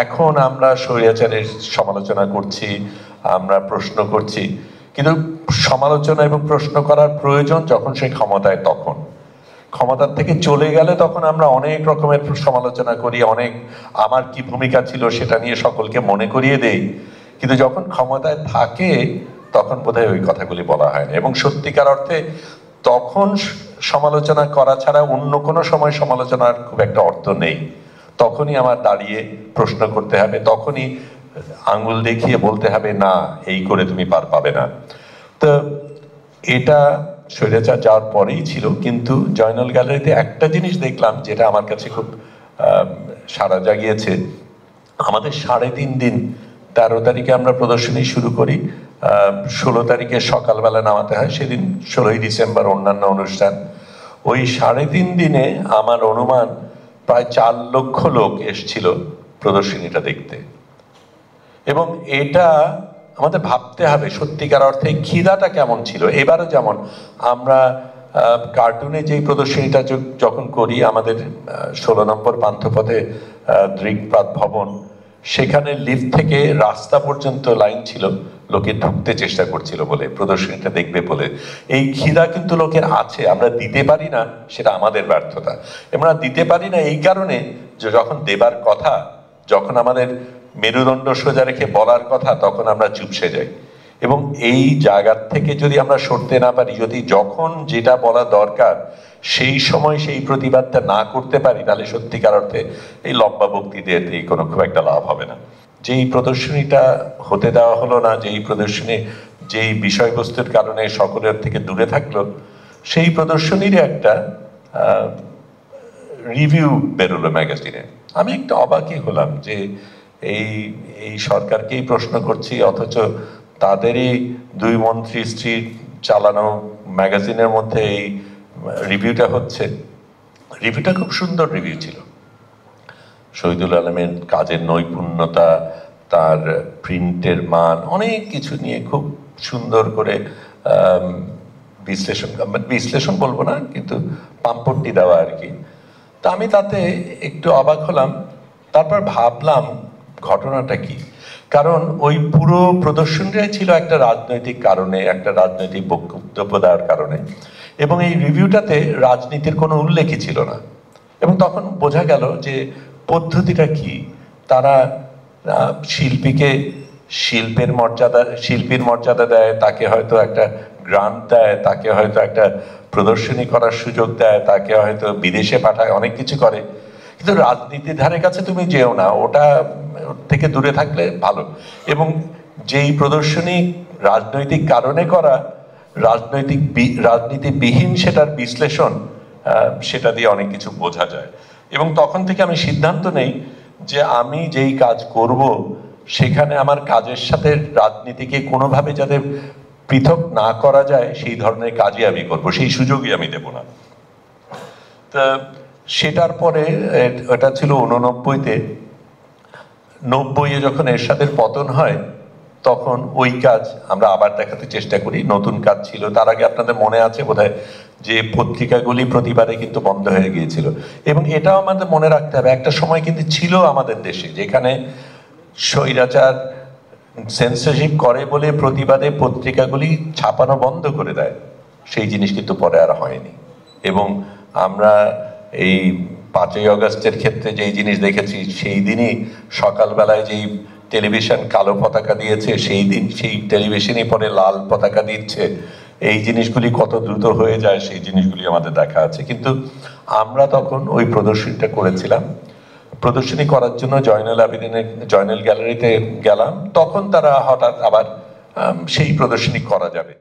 এখন আমরা স্বৈরাচারের সমালোচনা করছি, আমরা প্রশ্ন করছি, কিন্তু সমালোচনা এবং প্রশ্ন করার প্রয়োজন যখন সে ক্ষমতায়, তখন ক্ষমতার থেকে চলে গেলে তখন আমরা অনেক রকমের সমালোচনা করি, অনেক আমার কি ভূমিকা ছিল সেটা নিয়ে সকলকে মনে করিয়ে দেই, কিন্তু যখন ক্ষমতায় থাকে তখন বোধহয় ওই কথাগুলি বলা হয় না। এবং সত্যিকার অর্থে তখন সমালোচনা করা ছাড়া অন্য কোনো সময় সমালোচনার খুব একটা অর্থ নেই। তখনই আমার দাঁড়িয়ে প্রশ্ন করতে হবে, তখনই আঙ্গুল দেখিয়ে বলতে হবে না এই করে তুমি পার পাবে না। তো এটা স্বৈরাচার যাওয়ার পরেই ছিল। কিন্তু জয়নুল গ্যালারিতে একটা জিনিস দেখলাম যেটা আমার কাছে খুব সাড়া জাগিয়েছে। আমাদের 3.5 দিন, 13 তারিখে আমরা প্রদর্শনী শুরু করি, 16 তারিখে সকালবেলা নামাতে হয়, সেদিন 16ই ডিসেম্বর অন্যান্য অনুষ্ঠান। ওই 3.5 দিনে আমার অনুমান প্রায় 4 লক্ষ লোক এসছিল প্রদর্শনীটা দেখতে। এবং এটা আমাদের ভাবতে হবে সত্যিকার অর্থে খিদাটা কেমন ছিল। এবারও যেমন আমরা কার্টুনে যেই প্রদর্শনীটা যখন করি, আমাদের 16 নম্বর পান্থপথে দৃকপাত ভবন, সেখানে লিফট থেকে রাস্তা পর্যন্ত লাইন ছিল, লোকে ঢুকতে চেষ্টা করছিল বলে, প্রদর্শনীটা দেখবে বলে। এই খিদা কিন্তু লোকের আছে, আমরা দিতে পারি না, সেটা আমাদের ব্যর্থতা। আমরা দিতে পারি না এই কারণে যে যখন দেবার কথা, যখন আমাদের মেরুদণ্ড সোজা রেখে বলার কথা, তখন আমরা চুপসে যাই। এবং এই জায়গার থেকে যদি আমরা সরতে না পারি, যদি যখন যেটা বলা দরকার সেই সময় সেই প্রতিবাদটা না করতে পারি, তাহলে সত্যিকার অর্থে এই লম্বা বক্তৃতা দিয়ে কোনো খুব একটা লাভ হবে না। যেই প্রদর্শনীটা হতে দেওয়া হলো না, যেই প্রদর্শনী যেই বিষয়বস্তুর কারণে সকলের থেকে দূরে থাকলো, সেই প্রদর্শনীর একটা রিভিউ বেরোলো ম্যাগাজিনে। আমি একটু অবাকই হলাম যে এই সরকারকেই প্রশ্ন করছি, অথচ তাদেরই 2 মন্ত্রী স্ত্রী চালানো ম্যাগাজিনের মধ্যে এই রিভিউটা হচ্ছে। রিভিউটা খুব সুন্দর রিভিউ ছিল। শহীদুল আলমের কাজের নৈপুণ্যতা, তার প্রিন্টের মান, অনেক কিছু নিয়ে খুব সুন্দর করে বিশ্লেষণ বলবো না, কিন্তু পাম্পট্টি দেওয়া আর কি। তা আমি তাতে একটু অবাক হলাম। তারপর ভাবলাম ঘটনাটা কি। কারণ ওই পুরো প্রদর্শনটাই ছিল একটা রাজনৈতিক কারণে, একটা রাজনৈতিক বক্তব্য দেওয়ার কারণে, এবং এই রিভিউটাতে রাজনীতির কোনো উল্লেখই ছিল না। এবং তখন বোঝা গেল যে পদ্ধতিটা কি। তারা শিল্পীকে শিল্পীর মর্যাদা দেয়, তাকে হয়তো একটা গ্রান্ট দেয়, তাকে হয়তো একটা প্রদর্শনী করার সুযোগ দেয়, তাকে হয়তো বিদেশে পাঠায়, অনেক কিছু করে। কিন্তু রাজনীতির ধারে কাছে তুমি যেও না, ওটা থেকে দূরে থাকলে ভালো। এবং যেই প্রদর্শনী রাজনৈতিক কারণে করা, রাজনীতিবিহীন সেটার বিশ্লেষণ, সেটা দিয়ে অনেক কিছু বোঝা যায়। এবং তখন থেকে আমি সিদ্ধান্ত নেই যে আমি যেই কাজ করব সেখানে আমার কাজের সাথে রাজনীতিকে কোনোভাবে যাতে পৃথক না করা যায় সেই ধরনের কাজই আমি করব, সেই সুযোগই আমি দেব না। তা সেটার পরে এটা ছিল 89-তে। 90-এ যখন এরশাদের পতন হয়, তখন ওই কাজ আমরা আবার দেখাতে চেষ্টা করি। নতুন কাজ ছিল। তার আগে আপনাদের মনে আছে বোধহয় যে পত্রিকাগুলি প্রতিবারে কিন্তু বন্ধ হয়ে গিয়েছিল। এবং এটাও আমাদের মনে রাখতে হবে, একটা সময় কিন্তু ছিল আমাদের দেশে যেখানে স্বৈরাচার সেন্সরশিপ করে বলে প্রতিবাদে পত্রিকাগুলি ছাপানো বন্ধ করে দেয়। সেই জিনিস কিন্তু পরে আর হয়নি। এবং আমরা এই 5ই আগস্টের ক্ষেত্রে যেই জিনিস দেখেছি, সেই দিনই সকালবেলায় যেই টেলিভিশন কালো পতাকা দিয়েছে, সেই দিন সেই টেলিভিশনই পরে লাল পতাকা দিচ্ছে। এই জিনিসগুলি কত দ্রুত হয়ে যায় সেই জিনিসগুলি আমাদের দেখা আছে। কিন্তু আমরা তখন ওই প্রদর্শনীটা করেছিলাম। প্রদর্শনী করার জন্য জয়নুল গ্যালারিতে গেলাম, তখন তারা হঠাৎ আবার সেই প্রদর্শনী করা যাবে।